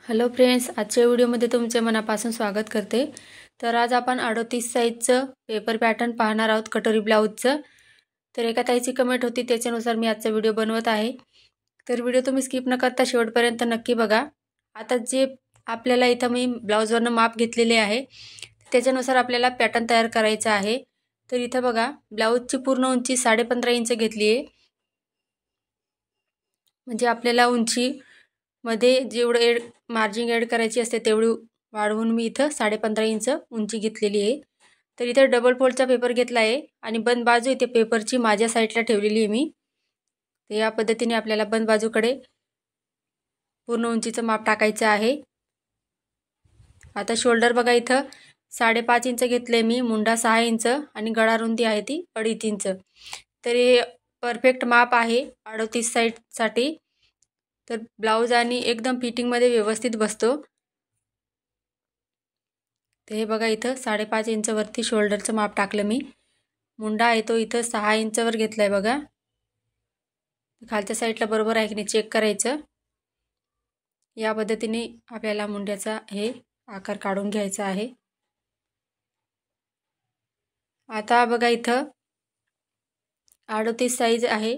Hello friends, आजच्या व्हिडिओमध्ये तुमचे मनापासून स्वागत करते। तर आज आपण 38 साईजचं पेपर पॅटर्न पाहणार आहोत कटोरी ब्लाउजचं। तर एका ताईची कमेंट होती, त्याच्यानुसार मी आजचा व्हिडिओ बनवत आहे। तर व्हिडिओ तुम्ही स्किप न करता शेवटपर्यंत नक्की बघा। आता जे आपल्याला इथं मी ब्लाउजवरनं माप घेतलेले आहे, त्याच्यानुसार आपल्याला पॅटर्न तयार करायचा आहे। तर इथं बघा, ब्लाउजची पूर्ण उंची 15.5 इंच घेतली आहे। म्हणजे आपल्याला उंची मध्ये जेवढं मार्जिन ॲड करायची असते तेवढी वाढवून मी इथं 15.5 इंच उंची घेतलेली आहे। तर इथे डबल फोल्डचा पेपर घेतला आहे आणि बंद बाजू इथे पेपरची माझ्या साईडला ठेवलेली आहे मी। तर या पद्धतीने आपल्याला बंद बाजूकडे पूर्ण उंचीचं माप टाकायचं आहे। आता शोल्डर बघा, इथं 5.5 इंच घेतले मी, मुंडा 6 इंच आणि गळा रुंदी आहे ती 2.5 इंच। तर हे परफेक्ट माप आहे 38 साईजसाठी। तर ब्लाउज आणि एकदम फिटिंगमध्ये व्यवस्थित बसतो। तर हे बघा, इथं 5.5 इंच वरती शोल्डरचं माप टाकलं मी। मुंडा आहे तो इथं 6 इंचवर घेतलाय बघा। खालच्या साईडला बरोबर आहे की नाही चेक करायचं। या पद्धतीने आपल्याला मुंड्याचा हे आकार काढून घ्यायचा आहे। आता बघा, इथं 38 साईज आहे।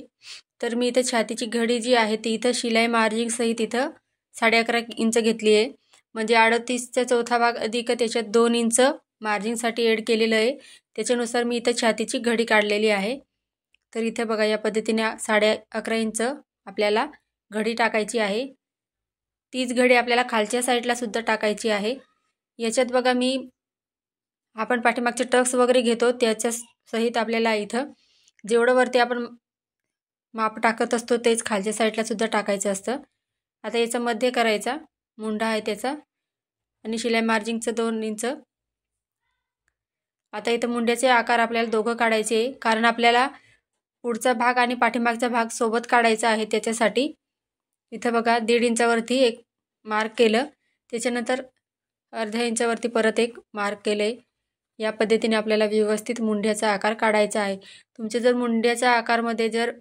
तर मी इथं छातीची घडी जी आहे ती इथं शिलाई मार्जिन सहित इथं 11.5 इंच घेतली आहे। म्हणजे 38चा चौथा भाग अधिक त्याच्यात 2 इंच मार्जिनसाठी ॲड केलेलं आहे। त्याच्यानुसार मी इथं छातीची घडी काढलेली आहे। तर इथे बघा, या पद्धतीने 11.5 इंच आपल्याला घडी टाकायची आहे। तीच घडी आपल्याला खालच्या साईडला सुद्धा टाकायची आहे। याच्यात बघा, आपण पाठीमागचे टक्स वगैरे घेतो त्याच्या सहित आपल्याला इथं जेवढं वरती आपण माप टाकत असतो तेच खालच्या साईडला सुद्धा टाकायचं असतं। आता याचा मध्य करायचा, मुंडा आहे त्याचा, आणि शिलाई मार्जिनचं 2 इंच। आता इथं मुंड्याचे आकार आपल्याला दोघं काढायचे आहे, कारण आपल्याला पुढचा भाग आणि पाठीमागचा भाग सोबत काढायचा आहे। त्याच्यासाठी इथं बघा 1.5 इंचावरती एक मार्क केलं, त्याच्यानंतर अर्ध्या इंचावरती परत एक मार्क केले। या पद्धतीने आपल्याला व्यवस्थित मुंड्याचा आकार काढायचा आहे। तुमचे जर मुंड्याच्या आकारमध्ये जर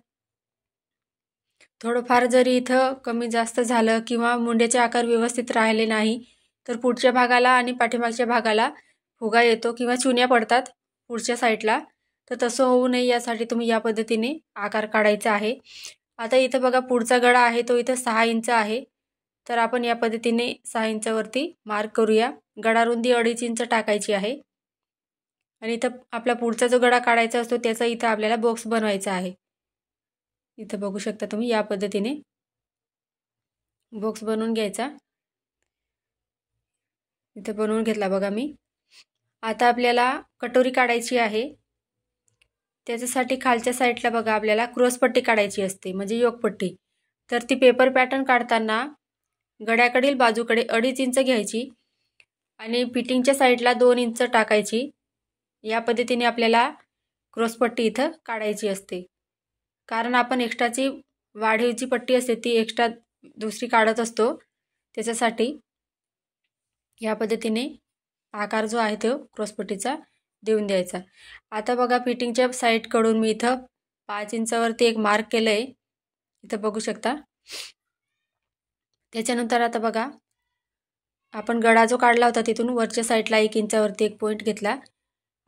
थोडंफार जरी इथं कमी जास्त झालं किंवा मुंड्याचे आकार व्यवस्थित राहिले नाही, तर पुढच्या भागाला आणि पाठीमागच्या भागाला फुगा येतो किंवा चुन्या पडतात पुढच्या साईडला। तर तसं होऊ नये यासाठी तुम्ही या पद्धतीने आकार काढायचा आहे। आता इथं बघा, पुढचा गळा आहे तो इथं 6 इंच आहे। तर आपण या पद्धतीने 6 इंचावरती मार्क करूया। गळा रुंदी 2.5 इंच टाकायची आहे। आणि इथं आपला पुढचा जो गळा काढायचा असतो त्याचा इथं आपल्याला बॉक्स बनवायचा आहे। इथं बघू शकता तुम्ही, या पद्धतीने बॉक्स बनवून घ्यायचा। इथं बनवून घेतला बघा मी। आता आपल्याला कटोरी काढायची आहे। त्याच्यासाठी खालच्या साईडला बघा आपल्याला क्रॉसपट्टी काढायची असते, म्हणजे योगपट्टी। तर ती पेपर पॅटर्न काढताना गळ्याकडील बाजूकडे 2.5 इंच घ्यायची आणि फिटिंगच्या साईडला 2 इंच टाकायची। या पद्धतीने आपल्याला क्रॉसपट्टी इथं काढायची असते, कारण आपण एक्स्ट्राची वाढीवची पट्टी असते ती एक्स्ट्रा दुसरी काढत असतो, त्याच्यासाठी या पद्धतीने आकार जो आहे तो क्रॉसपट्टीचा देऊन द्यायचा। आता बघा, फिटिंगच्या साईडकडून मी इथं 5 इंचावरती एक मार्क केलं आहे, इथं बघू शकता। त्याच्यानंतर आता बघा, आपण गळा जो काढला होता तिथून वरच्या साईडला 1 इंचावरती एक पॉईंट घेतला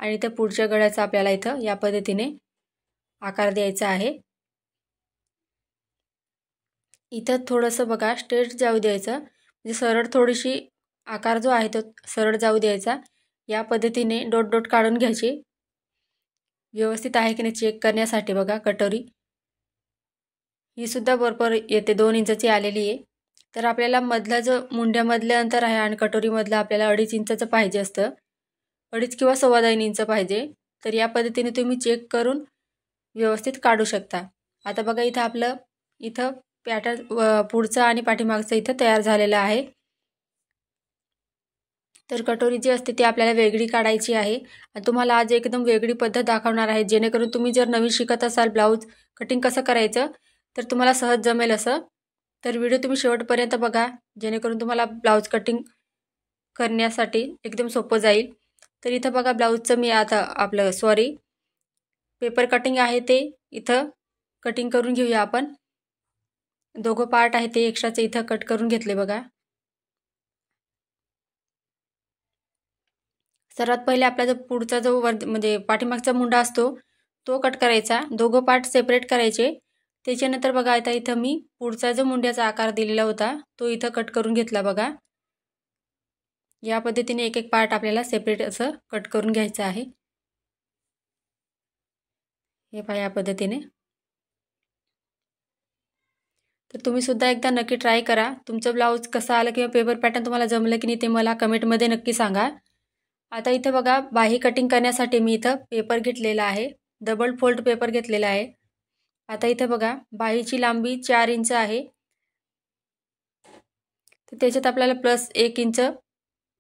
आणि इथं पुढच्या गळ्याचा आपल्याला इथं या पद्धतीने आकार द्यायचा आहे। इथं थोडंसं बघा स्ट्रेट जाऊ द्यायचं, म्हणजे सरळ थोडीशी आकार जो आहे तो सरळ जाऊ द्यायचा। या पद्धतीने डॉट डॉट काढून घ्यायचे, व्यवस्थित आहे की नाही चेक करण्यासाठी। बघा, कटोरी ही सुद्धा बरोबर येते, 2 इंचाची आलेली आहे। तर आपल्याला मधला जो मुंड्यामधलं अंतर आहे आणि कटोरीमधलं आपल्याला 2.5 इंचाचं पाहिजे असतं, 2.5 किंवा 2.25 इंच पाहिजे। तर या पद्धतीने तुम्ही चेक करून व्यवस्थित काढू शकता। आता बघा, इथं आपलं इथं पॅटर्न पुढचं आणि पाठीमागचं इथं तयार झालेलं आहे। तर कटोरी जी असते ती आपल्याला वेगळी काढायची आहे आणि तुम्हाला आज एकदम वेगळी पद्धत दाखवणार आहे, जेणेकरून तुम्ही जर नवीन शिकत असाल ब्लाऊज कटिंग कसं करायचं तर तुम्हाला सहज जमेल असं। तर व्हिडिओ तुम्ही शेवटपर्यंत बघा, जेणेकरून तुम्हाला ब्लाऊज कटिंग करण्यासाठी एकदम सोपं जाईल। तर इथं बघा, ब्लाऊजचं मी आता पेपर कटिंग आहे ते इथं कटिंग करून घेऊया आपण। दोघं पार्ट आहे ते एक्स्ट्राचे इथं कट करून घेतले बघा। सर्वात पहिले आपला जो पुढचा जो म्हणजे पाठीमागचा मुंडा असतो तो कट करायचा, दोघं पार्ट सेपरेट करायचे. त्याच्यानंतर बघा आता इथं मी पुढचा जो मुंड्याचा आकार दिलेला होता तो इथं कट करून घेतला बघा. या पद्धतीने एक एक पार्ट आपल्याला सेपरेट असं कट करून घ्यायचं आहे. हे पहा या पद्धतीने. तर तुम्ही सुद्धा एकदा नक्की ट्राय करा. तुमचं ब्लाऊज कसं आलं किंवा पेपर पॅटर्न तुम्हाला जमलं की नाही ते मला कमेंटमध्ये नक्की सांगा. आता इथं बघा बाही कटिंग करण्यासाठी मी इथं पेपर घेतलेला आहे, डबल फोल्ड पेपर घेतलेला आहे. आता इथं बघा बाहीची लांबी 4 इंच आहे, तर त्याच्यात आपल्याला प्लस 1 इंच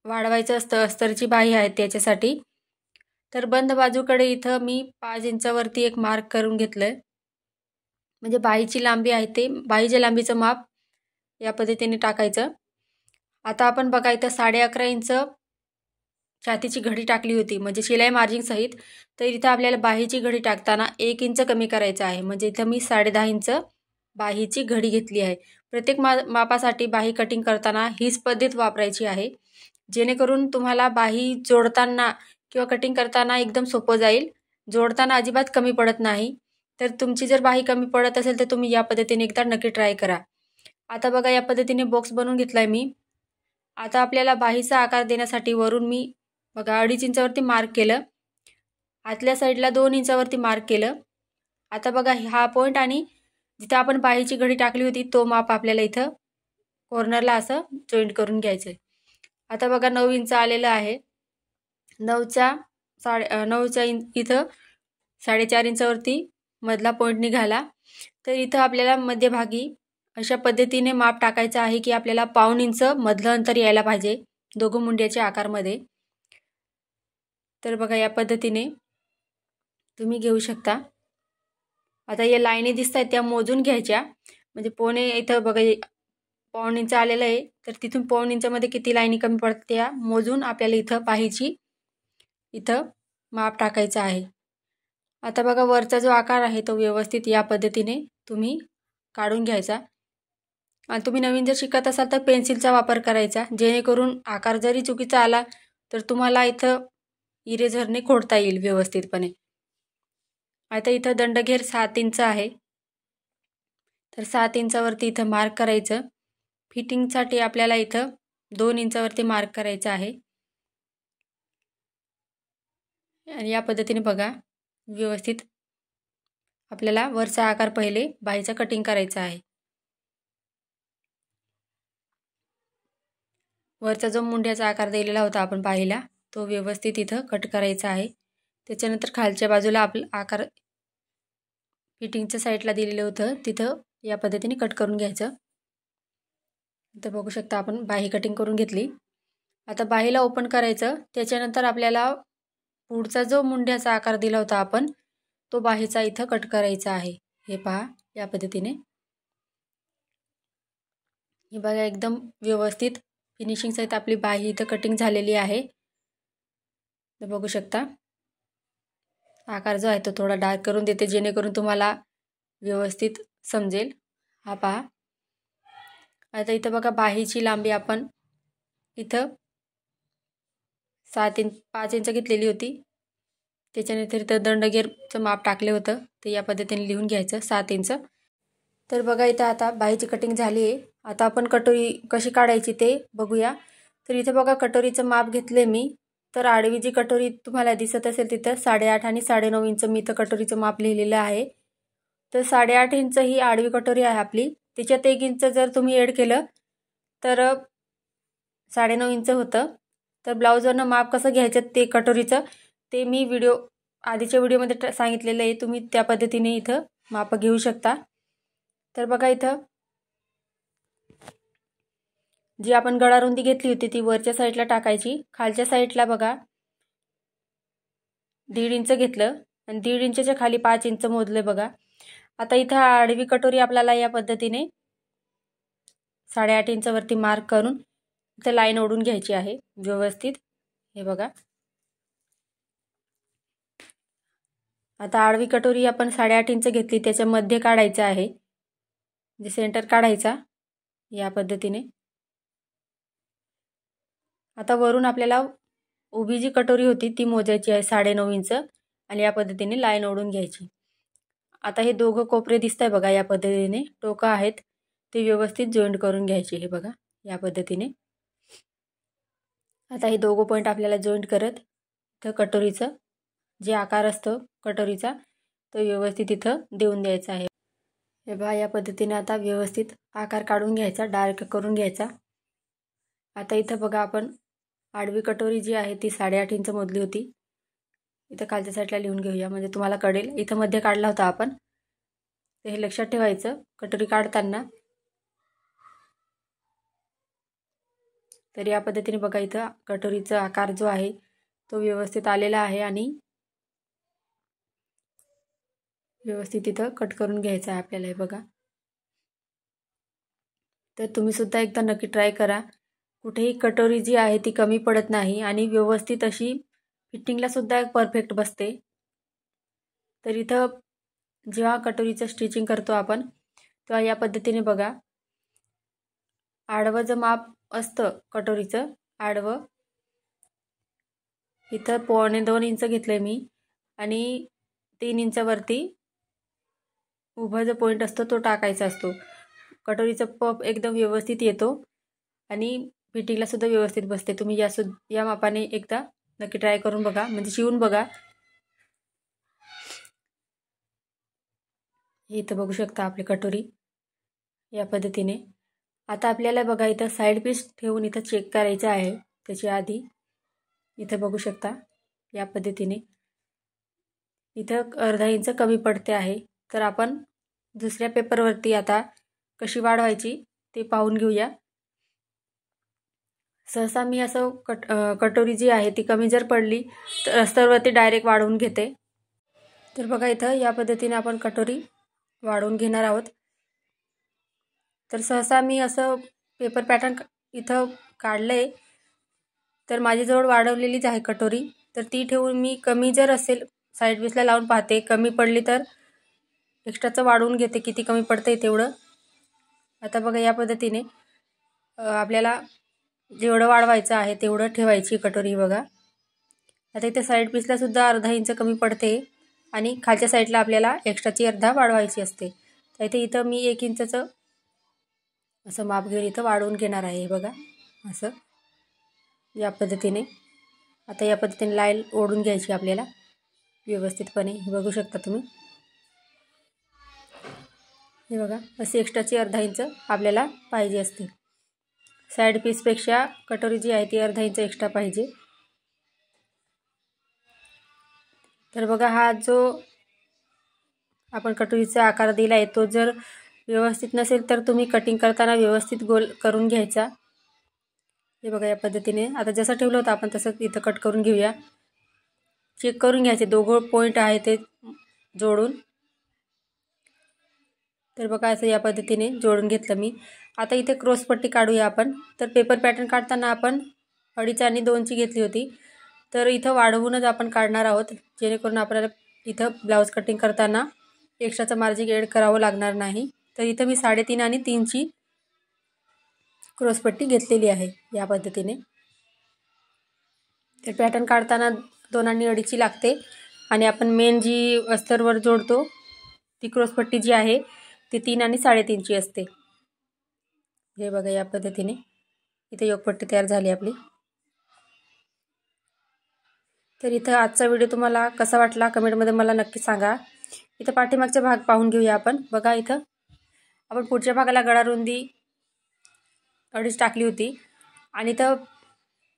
वाढवायचं असतं. अस्तरची बाही आहे त्याच्यासाठी. तर बंद बाजूकडे इथं मी 5 इंचावरती एक मार्क करून घेतलंय. म्हणजे बाहीची लांबी आहे ते बाहीच्या लांबीचं माप या पद्धतीने टाकायचं. आता आपण बघा इथं 11.5 इंच छातीची घडी टाकली होती म्हणजे शिलाई मार्जिन सहित. तर इथं आपल्याला बाहीची घडी टाकताना 1 इंच कमी करायचं आहे. म्हणजे इथं मी 10.5 इंच बाहीची घडी घेतली आहे. प्रत्येक मापासाठी बाही कटिंग करताना हीच पद्धत वापरायची आहे, जेणेकरून तुम्हाला बाही जोडताना किंवा कटिंग करताना एकदम सोपं जाईल. जोडताना अजिबात कमी पडत नाही. तर तुमची जर बाही कमी पडत असेल तर तुम्ही या पद्धतीने एकदा नक्की ट्राय करा. आता बघा या पद्धतीने बॉक्स बनवून घेतलाय मी. आता आपल्याला बाहीचा आकार देण्यासाठी वरून मी बघा 2.5 इंचावरती मार्क केलं, आतल्या साईडला 2 इंचावरती मार्क केलं. आता बघा हा पॉईंट आणि जिथे आपण बाहीची घडी टाकली होती तो माप आपल्याला इथं कॉर्नरला असं जॉईंट करून घ्यायचं आहे. आता बघा 9 इंच आलेलं आहे. 9च्या इथं 4.5 इंचावरती मधला पॉईंट निघाला. तर इथं आपल्याला मध्यभागी अशा पद्धतीने माप टाकायचं आहे की आपल्याला 1.5 इंच मधलं अंतर यायला पाहिजे दोघं मुंड्याच्या आकारमध्ये. तर बघा या पद्धतीने तुम्ही घेऊ शकता. आता या लाईनी दिसत आहेत त्या मोजून घ्यायच्या. म्हणजे पोणे इथं बघा 1.5 इंच आलेलं आहे, तर तिथून 1.5 इंचामध्ये किती लाईनी कमी पडतात त्या मोजून आपल्याला इथं बाहीची इथं माप टाकायचं आहे. आता बघा वरचा जो आकार आहे तो व्यवस्थित या पद्धतीने तुम्ही काढून घ्यायचा. आणि तुम्ही नवीन जर शिकत असाल तर पेन्सिलचा वापर करायचा, जेणेकरून आकार जरी चुकीचा आला तर तुम्हाला इथं इरेझरने खोडता येईल व्यवस्थितपणे. आता इथं दंडघेर 7 इंच आहे, तर 7 इंचावरती इथं मार्क करायचं. फिटिंगसाठी आपल्याला इथं 2 इंचावरती मार्क करायचं आहे. आणि या पद्धतीने बघा व्यवस्थित आपल्याला वरचा आकार पहिले बाहीचा कटिंग करायचा आहे. वरचा जो मुंड्याचा आकार दिलेला होता आपण बाहीला तो व्यवस्थित इथं कट करायचा आहे. त्याच्यानंतर खालच्या बाजूला आपलं आकार फिटिंगच्या साईडला दिलेलं होतं तिथं या पद्धतीने कट करून घ्यायचं. इथं बघू शकता आपण बाही कटिंग करून घेतली. आता बाहीला ओपन करायचं. त्याच्यानंतर आपल्याला पुढचा जो मुंड्याचा आकार दिला होता आपण तो बाहीचा इथं कट करायचा आहे. हे पहा या पद्धतीने. हे बघा एकदम व्यवस्थित फिनिशिंग सहित आपली बाही इथं कटिंग झालेली आहे. तर बघू शकता आकार जो आहे तो थोडा डार्क करून देते जेणेकरून तुम्हाला व्यवस्थित समजेल. हा पहा. आता इथं बघा बाहीची लांबी आपण इथं 5 इंच घेतलेली होती. त्याच्यानंतर इथं दंडघेरचं माप टाकले होतं ते या पद्धतीने लिहून घ्यायचं 7 इंच. तर बघा इथं आता बाहीची कटिंग झाली आहे. आता आपण कटोरी कशी काढायची ते बघूया. तर इथं बघा कटोरीचं माप घेतले मी. तर आडवी जी कटोरी तुम्हाला दिसत असेल तिथं 8.5 आणि 9.5 इंच मी इथं कटोरीचं माप लिहिलेलं आहे. तर 8.5 इंच ही आडवी कटोरी आहे आपली. त्याच्यात 1 इंच जर तुम्ही ॲड केलं तर 9.5 इंच होतं. तर ब्लाऊजवरनं माप कसं घ्यायचं ते कटोरीचं ते मी आधीच्या व्हिडिओमध्ये सांगितलेलं आहे. तुम्ही त्या पद्धतीने इथं माप घेऊ शकता. तर बघा इथं जी आपण गळारुंदी घेतली होती ती वरच्या साईडला टाकायची. खालच्या साईडला बघा 1.5 इंच घेतलं आणि 1.5 इंचच्या खाली 5 इंच मोजले बघा. आता इथं आडवी कटोरी आपल्याला या पद्धतीने 8.5 इंचावरती मार्क करून इथं लाईन ओढून घ्यायची आहे व्यवस्थित. हे बघा आता आडवी कटोरी आपण 8.5 इंच घेतली त्याच्या मध्ये काढायचं आहे, म्हणजे सेंटर काढायचा या पद्धतीने. आता वरून आपल्याला उभी जी कटोरी होती ती मोजायची आहे 9.5 इंच आणि या पद्धतीने लाईन ओढून घ्यायची। आता हे दोघं कोपरे दिसत आहे बघा, या पद्धतीने टोकं आहेत ते व्यवस्थित जॉईंट करून घ्यायचे। हे बघा या पद्धतीने। आता हे दोघं पॉईंट आपल्याला जॉईंट करत तर कटोरीचं जे आकार असतो कटोरीचा तो व्यवस्थित इथं देऊन द्यायचा आहे। हे बघा या पद्धतीने आता व्यवस्थित आकार काढून घ्यायचा, डार्क करून घ्यायचा। आता इथं बघा आपण आडवी कटोरी जी आहे ती 8.5 इंच मोजली होती। इथं खालच्या साईडला लिहून घेऊया म्हणजे तुम्हाला कळेल। इथं मध्ये काढला होता आपण, तर हे लक्षात ठेवायचं कटोरी काढताना। तर या पद्धतीने बघा इथं कटोरीचा आकार जो आहे तो व्यवस्थित आलेला आहे आणि व्यवस्थित इथं कट करून घ्यायचा आहे आपल्याला। हे बघा, तर तुम्ही सुद्धा एकदा नक्की ट्राय करा। कुठेही कटोरी जी आहे ती कमी पडत नाही आणि व्यवस्थित अशी फिटिंगला सुद्धा परफेक्ट बसते। तर इथं जेव्हा कटोरीचं स्टिचिंग करतो आपण तेव्हा या पद्धतीने बघा, आडवं जे माप असतं कटोरीचं आडवं इथं 1.25 इंच घेतलंय मी आणि 3 इंचावरती उभा जो पॉईंट असतो तो टाकायचा असतो। कटोरीचा पफ एकदम व्यवस्थित येतो आणि फिटिंगला सुद्धा व्यवस्थित बसते। तुम्ही या मापाने एकदा नक्की ट्राय करून बघा, म्हणजे शिवून बघा। इथं बघू शकता आपली कटोरी या पद्धतीने। आता आपल्याला बघा इथं साइड पीस ठेवून इथं चेक करायचं आहे त्याची आधी। इथं बघू शकता या पद्धतीने इथं अर्धा इंच कमी पडते आहे। तर आपण दुसऱ्या पेपरवरती आता कशी वाढवायची ते पाहून घेऊया। सहसा मी असं कटोरी जी आहे ती कमी जर पडली तर अस्तरवरती डायरेक्ट वाढवून घेते। तर बघा इथं या पद्धतीने आपण कटोरी वाढवून घेणार आहोत। तर सहसा मी असं पेपर पॅटर्न इथं काढलंय, तर माझ्याजवळ वाढवलेलीच आहे कटोरी। तर ती ठेवून मी कमी जर असेल साईड पीसला लावून पाहते, कमी पडली तर एक्स्ट्राचं वाढवून घेते किती कमी पडतंय तेवढं। आता बघा या पद्धतीने आपल्याला जेवढं वाढवायचं आहे तेवढं ठेवायची कटोरी बघा। आता इथे साईड पीसला सुद्धा अर्धा इंच कमी पडते आणि खालच्या साईडला आपल्याला एक्स्ट्राची अर्धा वाढवायची असते। तर इथं मी 1 इंचचं असं माप घेऊन इथं वाढवून घेणार आहे। बघा असं या पद्धतीने। आता या पद्धतीने लाईन ओढून घ्यायची आपल्याला व्यवस्थितपणे। हे बघू शकता तुम्ही, हे बघा अशी एक्स्ट्राची अर्धा इंच आपल्याला पाहिजे असते। साइड पीसपेक्षा कटोरी जी आहे ती अर्धा इंच एक्स्ट्रा पाहिजे। तर बघा हा जो आपण कटोरीचा आकार दिला आहे तो जर व्यवस्थित नसेल तर तुम्ही कटिंग करताना व्यवस्थित गोल करून घ्यायचा। हे बघा या पद्धतीने आता जसं ठेवलं होतं आपण तसंच इथं कट करून घेऊया। चेक करून घ्यायचे दोघं पॉईंट आहे ते जोडून। तर बघा असं या पद्धतीने जोडून घेतलं मी। आता इथे क्रॉस पट्टी काढूया आपण। तर पेपर पॅटर्न काढताना आपण 2.5 आणि 2ची घेतली होती, तर इथं वाढवूनच आपण काढणार आहोत जेणेकरून आपल्याला इथं ब्लाउज कटिंग करताना एक्स्ट्राचं मार्जिन ॲड करावं लागणार नाही। तर इथं मी 3.5 आणि 3ची क्रॉस पट्टी घेतलेली आहे या पद्धतीने। तर पॅटर्न काढताना 2 आणि 2.5ची लागते आणि आपण मेन जी अस्तरवर जोडतो ती क्रॉस पट्टी जी आहे ती 3 आणि 3.5ची असते। हे बघा या पद्धतीने इथे योगपट्टी तयार झाली आपली। तर इथं आजचा व्हिडिओ तुम्हाला कसा वाटला कमेंटमध्ये मला नक्की सांगा। इथं पाठीमागचा भाग पाहून घेऊया आपण। बघा इथं आपण पुढच्या भागाला गळा रुंदी 2.5 टाकली होती आणि इथं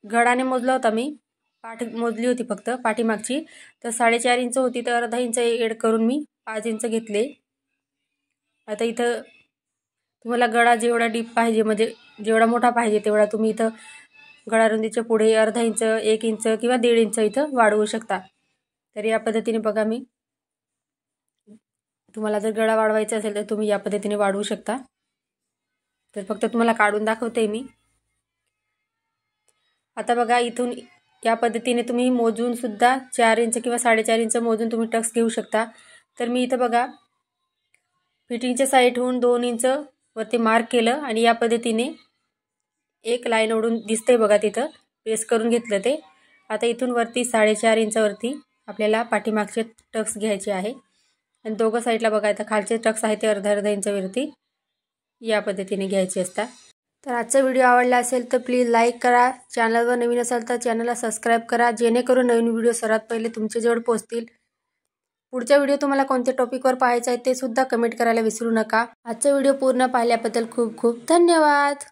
गळाने मोजला होता मी, पाठ मोजली होती फक्त पाठीमागची, तर 4.5 इंच होती, तर अर्धा इंच ॲड करून मी 5 इंच घेतले। आता इथं तुम्हाला गळा जेवढा डीप पाहिजे म्हणजे जेवढा मोठा पाहिजे तेवढा तुम्ही इथं गळा रुंदीच्या पुढे अर्धा इंच 1 इंच किंवा 1.5 इंच इथं वाढवू शकता। तर या पद्धतीने बघा मी तुम्हाला जर गळा वाढवायचा असेल तर तुम्ही या पद्धतीने वाढवू शकता। तर फक्त तुम्हाला काढून दाखवते मी। आता बघा इथून या पद्धतीने तुम्ही मोजून सुद्धा 4 इंच किंवा 4.5 इंच मोजून तुम्ही टक्स घेऊ शकता। तर मी इथं बघा फिटिंगच्या साईडहून 2 इंच वरती मार्क केलं आणि या पद्धतीने एक लाईन ओढून दिसते बघा, तिथं प्रेस करून घेतलं ते आता इथून वरती 4.5 इंचावरती आपल्याला पाठीमागचे टक्स घ्यायचे आहे आणि दोघं साईडला बघा आता खालचे टक्स आहे ते अर्धा इंचावरती या पद्धतीने घ्यायचे असतात. तर आजचा व्हिडिओ आवडला असेल तर प्लीज लाईक करा. चॅनलवर नवीन असाल तर चॅनलला सबस्क्राईब करा, जेणेकरून नवीन व्हिडिओ सर्वात पहिले तुमच्याजवळ पोहोचतील. पुढचा व्हिडिओ तुम्हाला कोणत्या टॉपिकवर पाहायचा आहे ते सुद्धा कमेंट करायला विसरू नका. आजचा व्हिडिओ पूर्ण पाहिल्याबद्दल खूप खूप धन्यवाद.